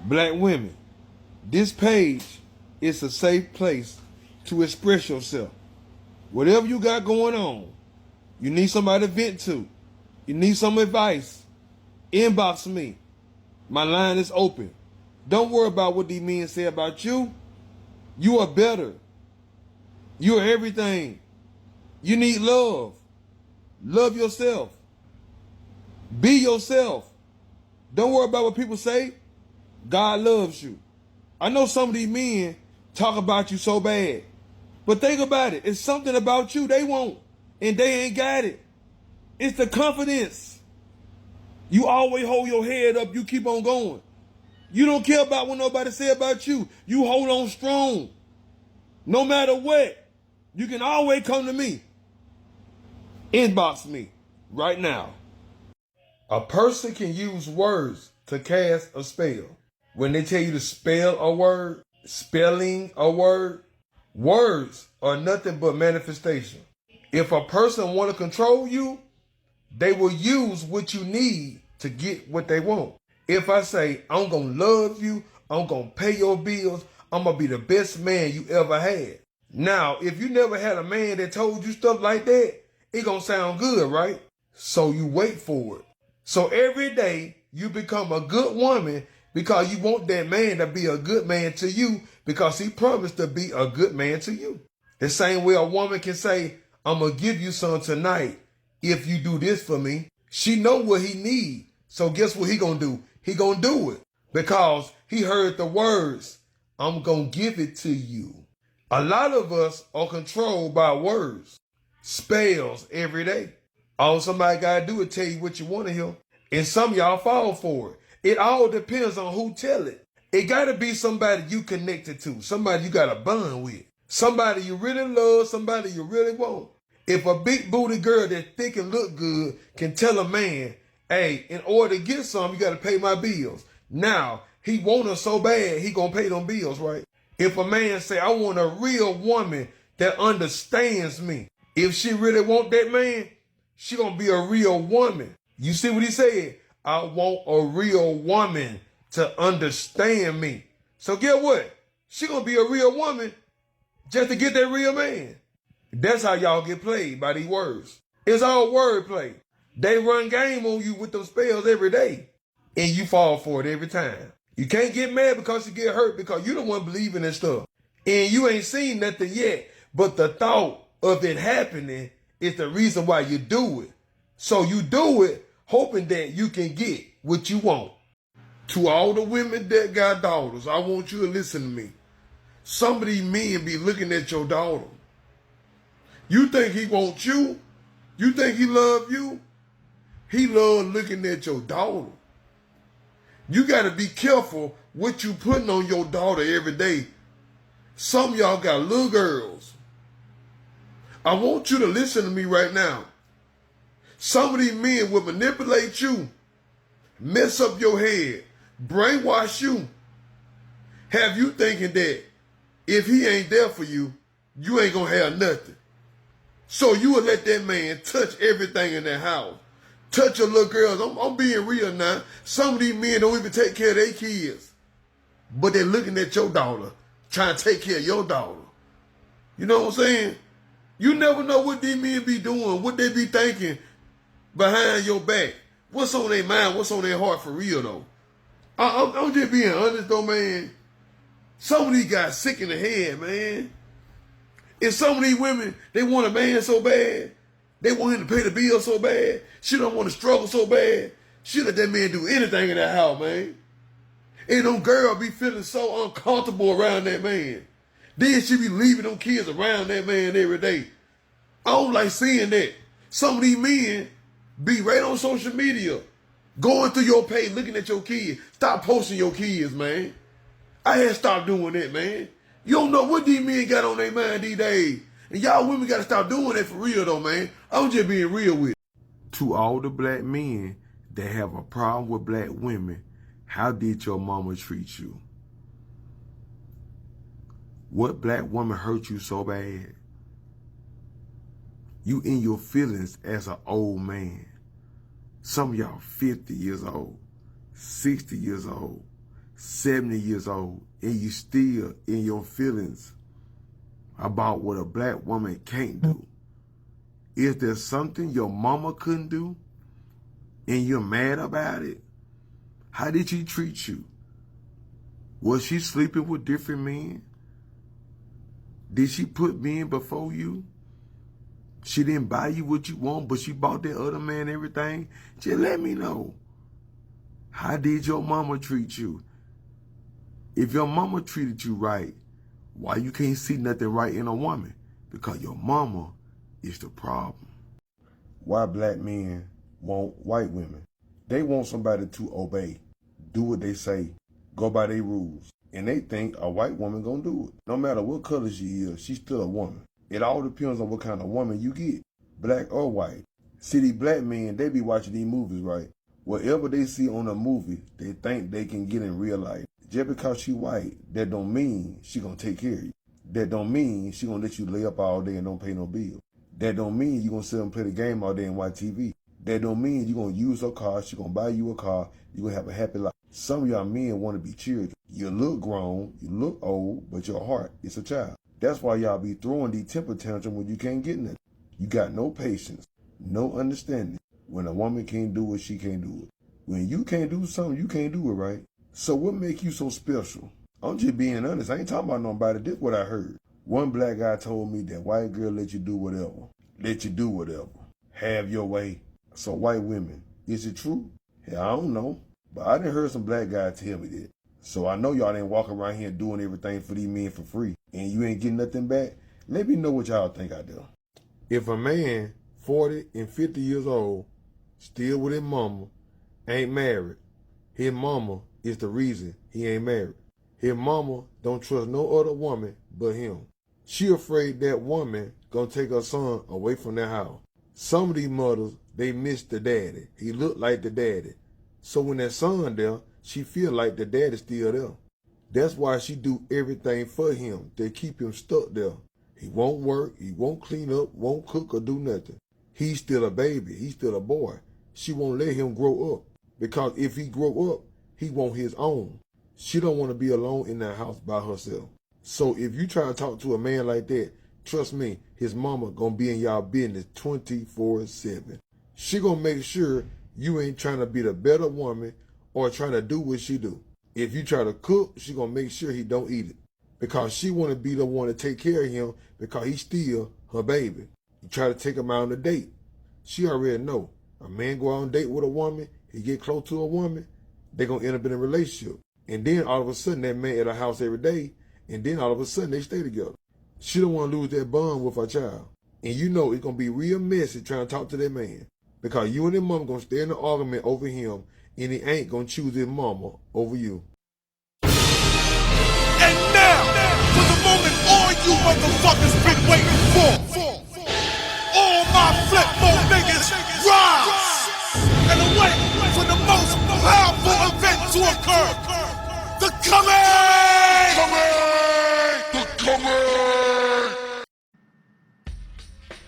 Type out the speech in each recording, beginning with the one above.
Black women, this page is a safe place to express yourself. Whatever you got going on, you need somebody to vent to, you need some advice, inbox me. My line is open. Don't worry about what these men say about you. You are better. You are everything. You need love. Love yourself. Be yourself. Don't worry about what people say. God loves you. I know some of these men talk about you so bad, but think about it. It's something about you they want, and they ain't got it. It's the confidence. You always hold your head up. You keep on going. You don't care about what nobody say about you. You hold on strong. No matter what, you can always come to me. Inbox me right now. A person can use words to cast a spell. When they tell you to spell a word, spelling a word, words are nothing but manifestation. If a person want to control you, they will use what you need to get what they want. If I say, I'm going to love you, I'm going to pay your bills, I'm going to be the best man you ever had. Now, if you never had a man that told you stuff like that, it going to sound good, right? So you wait for it. So every day you become a good woman because you want that man to be a good man to you because he promised to be a good man to you. The same way a woman can say, I'm going to give you some tonight if you do this for me. She know what he need. So guess what he going to do? He going to do it because he heard the words, I'm going to give it to you. A lot of us are controlled by words, spells every day. All somebody got to do is tell you what you want to hear. And some of y'all fall for it. It all depends on who tell it. It got to be somebody you connected to, somebody you got a bond with, somebody you really love, somebody you really want. If a big booty girl that thick and look good can tell a man, hey, in order to get some, you got to pay my bills. Now, he want her so bad, he going to pay them bills, right? If a man say, I want a real woman that understands me. If she really want that man, she going to be a real woman. You see what he said? I want a real woman to understand me. So get what? She going to be a real woman just to get that real man. That's how y'all get played by these words. It's all wordplay. They run game on you with those spells every day. And you fall for it every time. You can't get mad because you get hurt because you don't want to believe in that stuff. And you ain't seen nothing yet. But the thought of it happening is the reason why you do it. So you do it hoping that you can get what you want. To all the women that got daughters, I want you to listen to me. Some of these men be looking at your daughter. You think he wants you? You think he love you? He love looking at your daughter. You got to be careful what you putting on your daughter every day. Some of y'all got little girls. I want you to listen to me right now. Some of these men will manipulate you, mess up your head, brainwash you, have you thinking that if he ain't there for you, you ain't going to have nothing. So you will let that man touch everything in that house. Touch your little girls. I'm being real now. Some of these men don't even take care of their kids. But they're looking at your daughter, trying to take care of your daughter. You know what I'm saying? You never know what these men be doing, what they be thinking behind your back. What's on their mind, what's on their heart for real, though. I'm just being honest, though, man. Some of these guys sick in the head, man. And some of these women, they want a man so bad. They want him to pay the bill so bad. She don't want to struggle so bad. She let that man do anything in that house, man. And them girls be feeling so uncomfortable around that man. Then she be leaving them kids around that man every day. I don't like seeing that. Some of these men be right on social media, going through your page, looking at your kids. Stop posting your kids, man. I had to stop doing that, man. You don't know what these men got on their mind these days. And y'all women got to stop doing that for real, though, man. I'm just being real with you. To all the black men that have a problem with black women, how did your mama treat you? What black woman hurt you so bad? You in your feelings as an old man. Some of y'all 50 years old, 60 years old, 70 years old, and you still in your feelings about what a black woman can't do. Is there something your mama couldn't do and you're mad about it? How did she treat you? Was she sleeping with different men? Did she put men before you? She didn't buy you what you want, but she bought that other man everything? Just let me know. How did your mama treat you? If your mama treated you right, why you can't see nothing right in a woman? Because your mama is the problem. Why black men want white women? They want somebody to obey, do what they say, go by their rules. And they think a white woman gonna do it. No matter what color she is, she's still a woman. It all depends on what kind of woman you get, black or white. See, these black men, they be watching these movies, right? Whatever they see on a movie, they think they can get in real life. Just because she white, that don't mean she gonna take care of you. That don't mean she gonna let you lay up all day and don't pay no bill. That don't mean you gonna sit and play the game all day and watch TV. That don't mean you gonna use her car, she gonna buy you a car, you gonna have a happy life. Some of y'all men wanna be children. You look grown, you look old, but your heart is a child. That's why y'all be throwing these temper tantrums when you can't get nothing. You got no patience, no understanding. When a woman can't do it, she can't do it. When you can't do something, you can't do it, right? So what make you so special? I'm just being honest. I ain't talking about nobody. This is what I heard. One black guy told me that white girl let you do whatever. Let you do whatever. Have your way. So white women, is it true? Hell, I don't know. But I done heard some black guys tell me that. So I know y'all ain't walking around here doing everything for these men for free. And you ain't getting nothing back. Let me know what y'all think out there. If a man 40 and 50 years old, still with his mama, ain't married, his mama is the reason he ain't married. His mama don't trust no other woman but him. She afraid that woman gonna take her son away from their house. Some of these mothers, they miss the daddy. He look like the daddy. So when that son there, she feel like the daddy's still there. That's why she do everything for him to keep him stuck there. He won't work, he won't clean up, won't cook or do nothing. He's still a baby, he's still a boy. She won't let him grow up. Because if he grow up, he want his own. She don't want to be alone in that house by herself. So if you try to talk to a man like that, trust me, his mama gonna be in y'all business 24/7. She gonna make sure you ain't trying to be the better woman or trying to do what she do. If you try to cook, she gonna make sure he don't eat it. Because she wanna be the one to take care of him because he's still her baby. You try to take him out on a date. She already know. A man go out on a date with a woman, he get close to a woman, they gonna end up in a relationship. And then all of a sudden that man at her house every day, and then all of a sudden they stay together. She don't want to lose that bond with her child. And you know it's going to be real messy trying to talk to that man. Because you and his mama going to stay in an argument over him, and he ain't going to choose his mama over you. And now, for the moment all you motherfuckers been waiting for. All my flip mode niggas rise and await for the most powerful event to occur. The coming!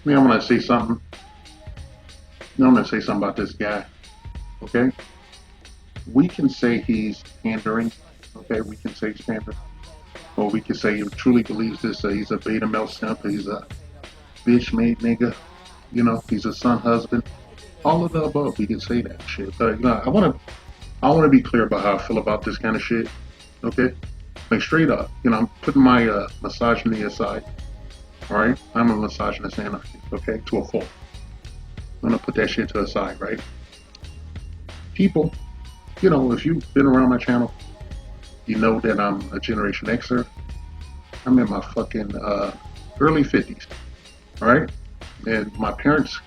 I'm gonna say something. I'm gonna say something about this guy. Okay? We can say he's pandering. Okay, we can say he's pandering. Or we can say he truly believes this. He's a beta male simp. He's a bitch made nigga. You know, he's a son husband. All of the above. We can say that shit. But I wanna be clear about how I feel about this kind of shit. Okay? Like straight up. I'm putting my misogyny aside. All right, I'm a misogynist anarchist, okay, to a fault. I'm gonna put that shit to the side, right? People, if you've been around my channel, you know that I'm a Generation Xer. I'm in my fucking early 50s, all right? And my parents,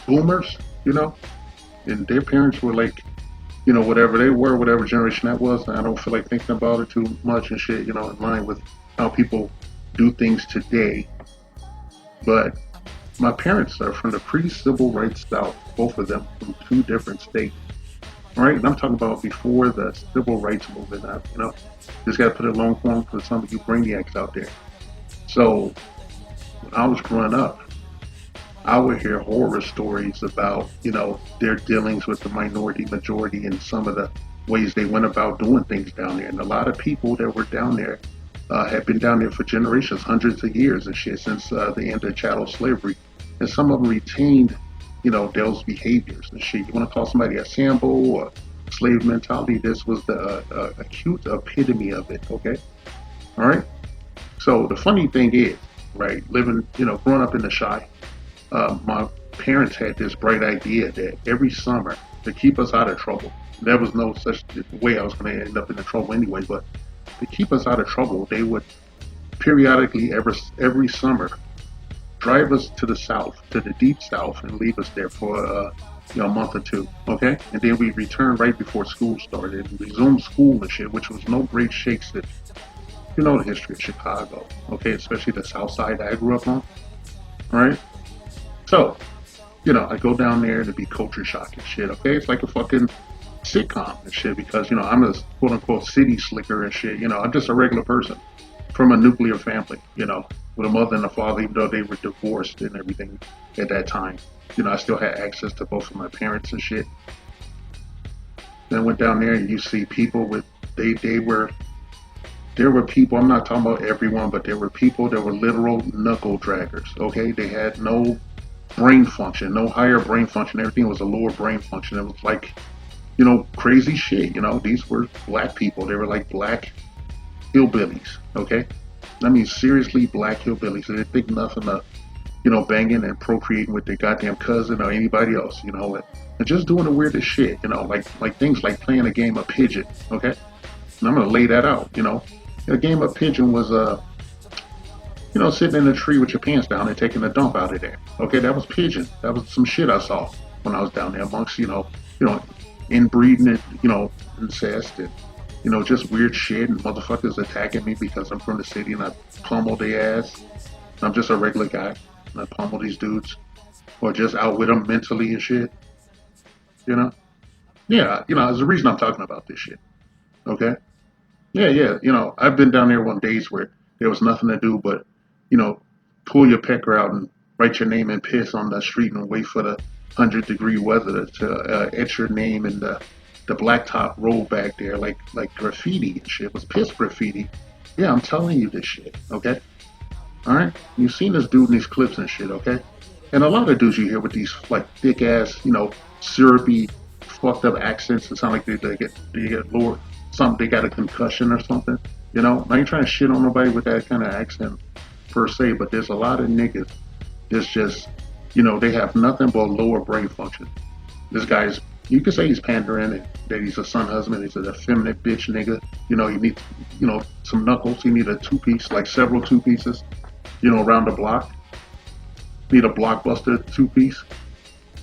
boomers, and their parents were like, whatever they were, whatever generation that was. And I don't feel like thinking about it too much and shit, in line with how people do things today. But my parents are from the pre-civil rights South, both of them from two different states. All right, and I'm talking about before the civil rights movement. Just got to put it long form for some of you brainiacs out there. So when I was growing up, I would hear horror stories about, their dealings with the minority majority and some of the ways they went about doing things down there. And a lot of people that were down there have been down there for generations, hundreds of years and shit, since the end of chattel slavery. And some of them retained, those behaviors and shit. You want to call somebody a Sambo or slave mentality? This was the acute epitome of it, okay? All right? So the funny thing is, right, living, growing up in the Shy, my parents had this bright idea that every summer, to keep us out of trouble, there was no such way I was going to end up in the trouble anyway, but to keep us out of trouble, they would periodically, every summer, drive us to the south, to the deep south, and leave us there for a month or two, okay? And then we returned right before school started and resumed school and shit, which was no great shakes that, the history of Chicago, okay? Especially the south side I grew up on, all right? So, I go down there to be culture shock and shit, okay? It's like a fucking sitcom and shit because, I'm a quote unquote city slicker and shit. I'm just a regular person from a nuclear family, with a mother and a father, even though they were divorced and everything at that time. I still had access to both of my parents and shit. Then I went down there and you see people with, there were people, I'm not talking about everyone, but there were people that were literal knuckle draggers, okay? They had no brain function, no higher brain function. Everything was a lower brain function. It was like, crazy shit. These were black people. They were like black hillbillies, okay? I mean, seriously, black hillbillies. They didn't think nothing of, banging and procreating with their goddamn cousin or anybody else, and just doing the weirdest shit, like things like playing a game of pigeon, okay? And I'm gonna lay that out, A game of pigeon was sitting in a tree with your pants down and taking a dump out of there. Okay, that was pigeon. That was some shit I saw when I was down there amongst, inbreeding and, incest and, just weird shit and motherfuckers attacking me because I'm from the city and I pummel their ass. I'm just a regular guy and I pummel these dudes or just out with them mentally and shit, you know? Yeah, there's a reason I'm talking about this shit, okay? Yeah. I've been down there on days where there was nothing to do but, pull your pecker out and write your name in piss on the street and wait for the 100-degree weather to etch your name in the blacktop road back there like graffiti and shit. It was piss graffiti. Yeah, I'm telling you this shit, okay? All right? You've seen this dude in these clips and shit, okay? And a lot of dudes you hear with these, like, thick-ass, syrupy, fucked-up accents that sound like they get lower, they got a concussion or something, I ain't trying to shit on nobody with that kind of accent per se, but there's a lot of niggas that's just, they have nothing but lower brain function. This guy's, you could say he's pandering and that he's a son husband, he's an effeminate bitch nigga. You need, some knuckles. You need a two-piece, like several two-pieces, around the block. Need a blockbuster two-piece,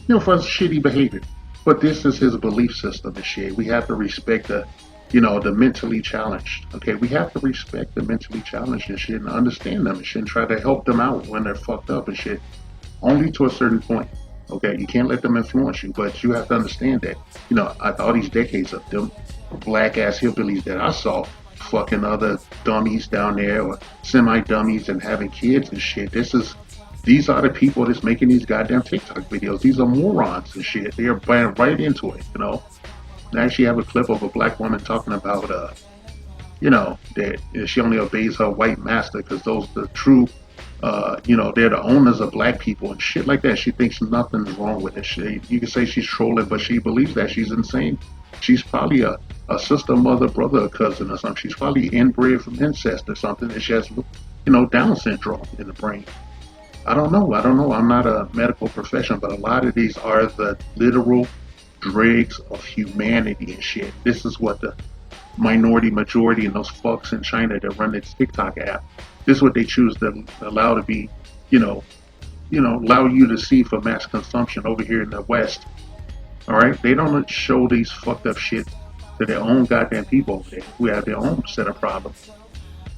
for his shitty behavior. But this is his belief system and shit. We have to respect the mentally challenged. Okay, we have to respect the mentally challenged and shit and understand them and shit and try to help them out when they're fucked up and shit. Only to a certain point. Okay, you can't let them influence you, but you have to understand that, after all these decades of them black ass hillbillies that I saw fucking other dummies down there or semi-dummies and having kids and shit, these are the people that's making these goddamn TikTok videos. These are morons and shit. They are buying right into it, I actually have a clip of a black woman talking about, that she only obeys her white master because those the true, they're the owners of black people and shit like that. She thinks nothing's wrong with it. You can say she's trolling, but she believes that. She's insane. She's probably a sister, mother, brother, or cousin or something. She's probably inbred from incest or something, and she has, Down syndrome in the brain. I don't know. I'm not a medical professional, but a lot of these are the literal dregs of humanity and shit. This is what the minority majority and those fucks in China that run this TikTok app, this is what they choose to allow to be, allow you to see for mass consumption over here in the West. All right, they don't show these fucked up shit to their own goddamn people over there who have their own set of problems.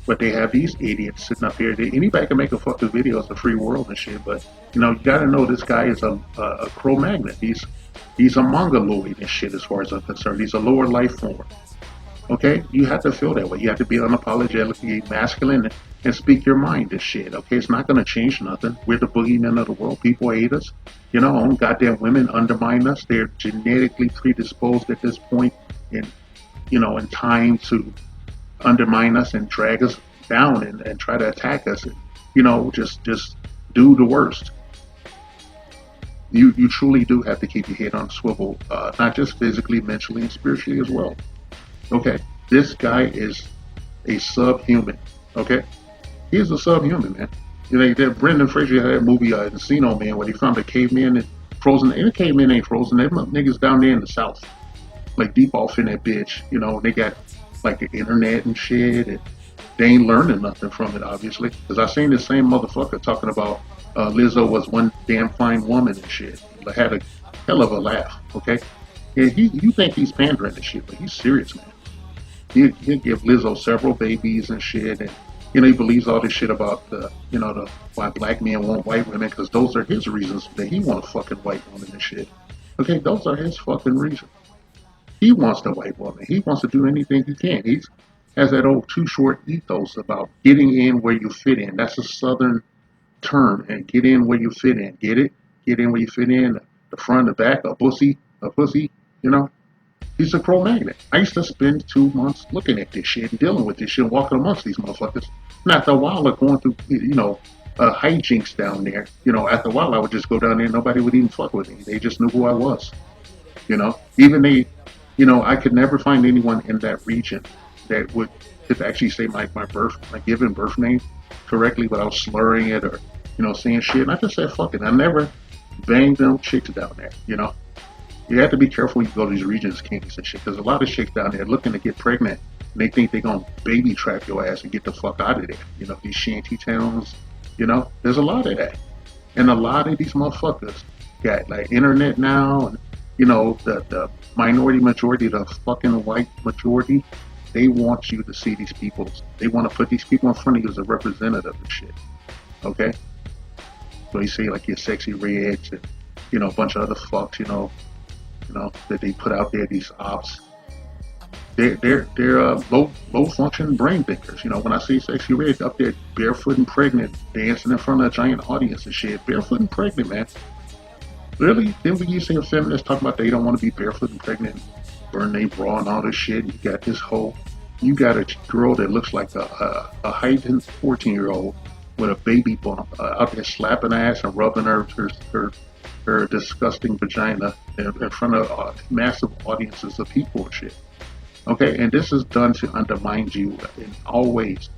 But they have these idiots sitting up here. Anybody can make a fucking video. It's a free world and shit. But you gotta know this guy is a Cro-Magnon. He's a mongoloid and shit as far as I'm concerned. He's a lower life form. Okay, you have to feel that way. You have to be unapologetically masculine and speak your mind and shit. Okay, it's not gonna change nothing. We're the boogeymen of the world. People hate us. Own goddamn women undermine us. They're genetically predisposed at this point, and in time to undermine us and drag us down and try to attack us and just do the worst. You truly do have to keep your head on a swivel, not just physically, mentally, and spiritually as well. Okay, this guy is a subhuman. Okay, he is a subhuman, man. That Brendan Fraser had that movie Encino Man where he found a caveman and frozen. And the caveman ain't frozen. Them niggas down there in the south, like deep off in that bitch. They got like the internet and shit, and they ain't learning nothing from it, obviously. Because I seen the same motherfucker talking about Lizzo was one damn fine woman and shit. I had a hell of a laugh. Okay, yeah, you think he's pandering and shit, but he's serious, man. He'll give Lizzo several babies and shit, and he believes all this shit about the why black men want white women because those are his reasons that he want a fucking white woman and shit. Okay, those are his fucking reasons. He wants the white woman. He wants to do anything he can. He has that old too short ethos about getting in where you fit in. That's a southern term, and get in where you fit in. Get it? Get in where you fit in. The front, the back, a pussy. You know. He's a Cro-Magnon. I used to spend 2 months looking at this shit and dealing with this shit, walking amongst these motherfuckers. And after a while of going through, hijinks down there, after a while I would just go down there and nobody would even fuck with me. They just knew who I was. Even I could never find anyone in that region that could actually say my given birth name correctly without slurring it or, saying shit. And I just said, fuck it. I never banged them chicks down there, You have to be careful when you go to these regions, kings and shit, because a lot of chicks down there looking to get pregnant, and they think they're going to baby trap your ass and get the fuck out of there. These shanty towns, there's a lot of that. And a lot of these motherfuckers got like internet now, and the minority majority, the fucking white majority, they want you to see these people. They want to put these people in front of you as a representative and shit. Okay? So you see like your sexy reds and a bunch of other fucks, that they put out there, these ops. They're low function brain thinkers. When I see sexy red up there barefoot and pregnant, dancing in front of a giant audience and shit, barefoot and pregnant, man. Really? Then we see a feminist talk about they don't want to be barefoot and pregnant, burn their bra and all this shit. You got this whole, you got a girl that looks like a heightened 14-year-old with a baby bump out there slapping ass and rubbing her disgusting vagina in front of massive audiences of people and shit. Okay, and this is done to undermine you in all ways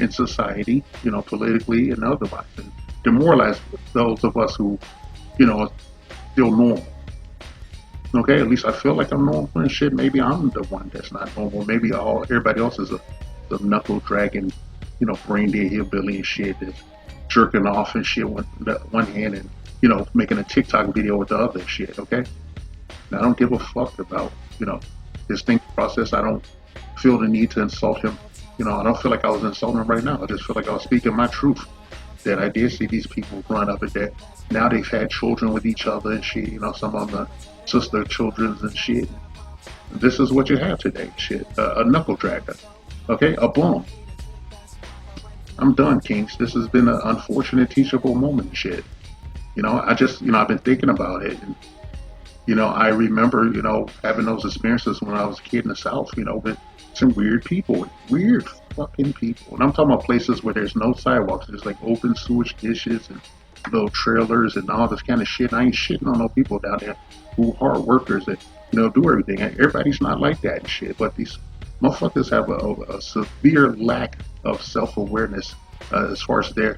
in society, politically and otherwise, and demoralize those of us who, are still normal. Okay, at least I feel like I'm normal and shit. Maybe I'm the one that's not normal. Maybe everybody else is a knuckle dragging, brain dead hillbilly and shit that's jerking off and shit with one hand and making a TikTok video with the other shit. Okay, and I don't give a fuck about his thinking process. I don't feel the need to insult him. I don't feel like I was insulting him right now. I just feel like I was speaking my truth. That I did see these people run up at that. Now they've had children with each other and shit. Some of them sister children's and shit. This is what you have today, shit. A knuckle dragger. Okay, a bum. I'm done, Kings. This has been an unfortunate teachable moment, shit. I've been thinking about it. And, I remember, having those experiences when I was a kid in the South, with some weird people, weird fucking people. And I'm talking about places where there's no sidewalks, there's like open sewage dishes and little trailers and all this kind of shit. I ain't shitting on no people down there who hard workers that, do everything. Everybody's not like that and shit, but these motherfuckers have a severe lack of self-awareness as far as their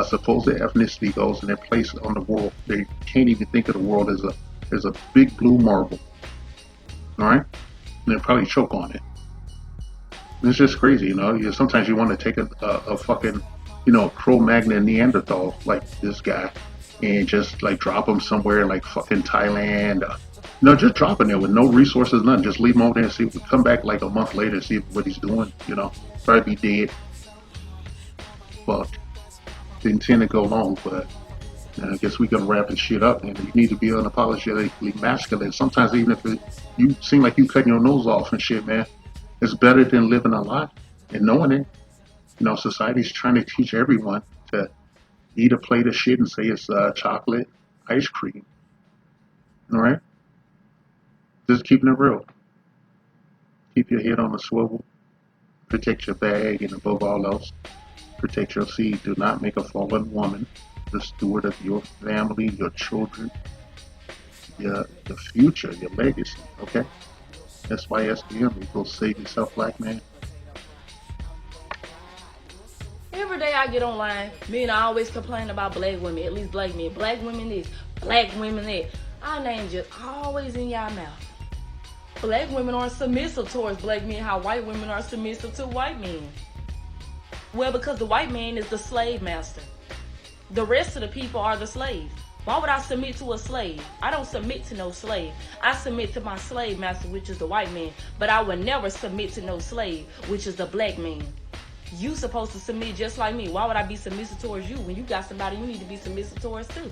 supposed ethnicity goes and their place on the world. They can't even think of the world as a big blue marble. All right? And they probably choke on it. It's just crazy, sometimes you want to take a fucking, Cro-Magnon Neanderthal like this guy and just like drop him somewhere in like fucking Thailand. Just dropping there with no resources, nothing. Just leave him over there and see if we come back like a month later and see what he's doing, Probably be dead. Fuck. Didn't intend to go long, but I guess we can wrap this shit up, and you need to be unapologetically masculine. Sometimes even if you seem like you cutting your nose off and shit, man, it's better than living a lie and knowing it. Society's trying to teach everyone to eat a plate of shit and say it's chocolate ice cream. All right? Just keeping it real. Keep your head on a swivel. Protect your bag, and above all else, protect your seed. Do not make a fallen woman the steward of your family, your children, your future, your legacy. Okay? SYSDM equals save yourself, black man. Every day I get online, men I always complain about black women, at least black men. Black women this, black women that. Our name just always in y'all mouth. Black women aren't submissive towards black men, how white women are submissive to white men. Well, because the white man is the slave master. The rest of the people are the slaves. Why would I submit to a slave? I don't submit to no slave. I submit to my slave master, which is the white man. But I would never submit to no slave, which is the black man. You supposed to submit just like me. Why would I be submissive towards you when you got somebody you need to be submissive towards too?